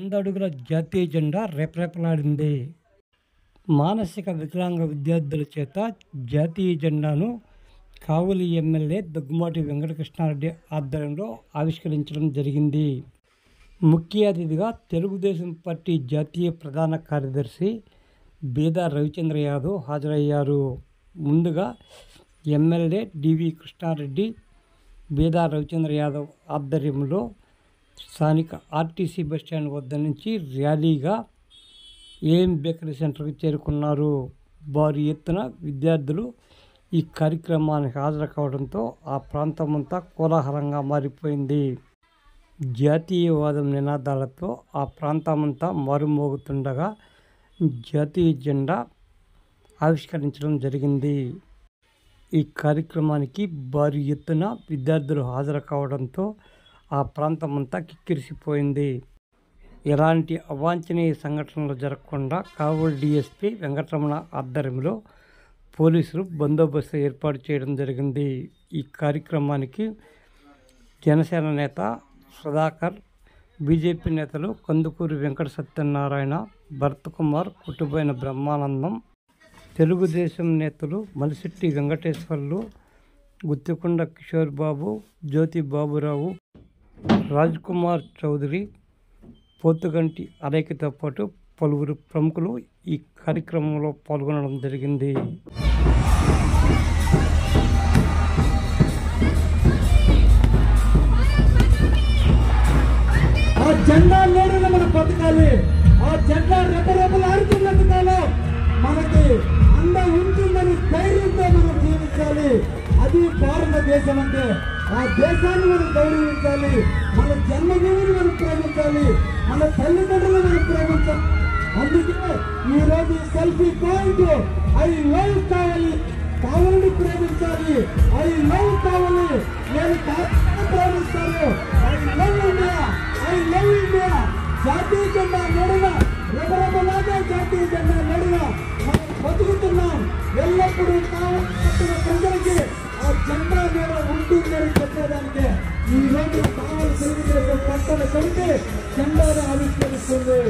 100 అడుగుల జాతీయ జెండా రెపరెపలాడింది. మానసిక వికలాంగ విద్యార్థుల చేత జాతీయ జెండాను కావలి ఎమ్మెల్యే దగ్గుమాటి వెంకటకృష్ణారెడ్డి ఆధ్వర్యంలో ఆవిష్కరించడం జరిగింది. ముఖ్య అతిథిగా తెలుగుదేశం పార్టీ జాతీయ ప్రధాన కార్యదర్శి బీదా రవిచంద్ర యాదవ్ హాజరయ్యారు. ముందుగా ఎమ్మెల్యే డివి కృష్ణారెడ్డి, బీదా రవిచంద్ర యాదవ్ ఆధ్వర్యంలో స్థానిక ఆర్టీసీ బస్టాండ్ వద్ద నుంచి ర్యాలీగా ఏఎం బేకరీ సెంటర్కి చేరుకున్నారు. భారీ ఎత్తున విద్యార్థులు ఈ కార్యక్రమానికి హాజరు కావడంతో ఆ ప్రాంతమంతా కోలాహలంగా మారిపోయింది. జాతీయవాదం నినాదాలతో ఆ ప్రాంతమంతా మారుమోగుతుండగా జాతీయ జెండా ఆవిష్కరించడం జరిగింది. ఈ కార్యక్రమానికి భారీ ఎత్తున విద్యార్థులు హాజరు కావడంతో ఆ ప్రాంతమంతా కిక్కిరిసిపోయింది. ఎలాంటి అవాంఛనీయ సంఘటనలు జరగకుండా కావలి డీఎస్పీ వెంకటరమణ ఆధ్వర్యంలో పోలీసులు బందోబస్తు ఏర్పాటు చేయడం జరిగింది. ఈ కార్యక్రమానికి జనసేన నేత సుధాకర్, బీజేపీ నేతలు కందుకూరి వెంకట సత్యనారాయణ, భరత్ కుమార్, కుటుబైన బ్రహ్మానందం, తెలుగుదేశం నేతలు మలిశెట్టి వెంకటేశ్వర్లు, గుత్తికొండ కిషోర్ బాబు, జ్యోతి బాబురావు, రాజ్ కుమార్ చౌదరి, పోతుగంటి అలేఖతో పాటు పలువురు ప్రముఖులు ఈ కార్యక్రమంలో పాల్గొనడం జరిగింది. ఆ జెండా నీడన మనం బతకాలి. ఆ జెండా రెపరెపలాడుతున్నంతకాలం మనకి అండ ఉంటుందని ధైర్యంతో మనం జీవించాలి. అది భారతదేశం అంటే. ఆ దేశాన్ని మనం గౌరవించాలి. మన జన్మభూమిని మనం ప్రేమించాలి. మన తల్లిదండ్రులను మనం ప్రేమించాలి. అందుకే ఈ రోజు సెల్ఫీ పాయింట్ ఐ లవ్ కావాలి, కావాలని ప్రేమించాలి. ఐ లవ్ కావాలి, నేను ప్రేమిస్తాను. I love India, I love India. జాతీయ జెండా నడున రెపరెపలాగే జాతీయ జెండా నడున మనం బతుకుతున్నాం. ఎల్లప్పుడూ కావాల్సిన ప్రజలకి ఆ జెండా మీద ఉంటుందని చెప్పేదానికి ఈ రోజు కావాలి తెలుగుదేశం పంటలు కలిపి జెండాను ఆవిష్కరిస్తుంది.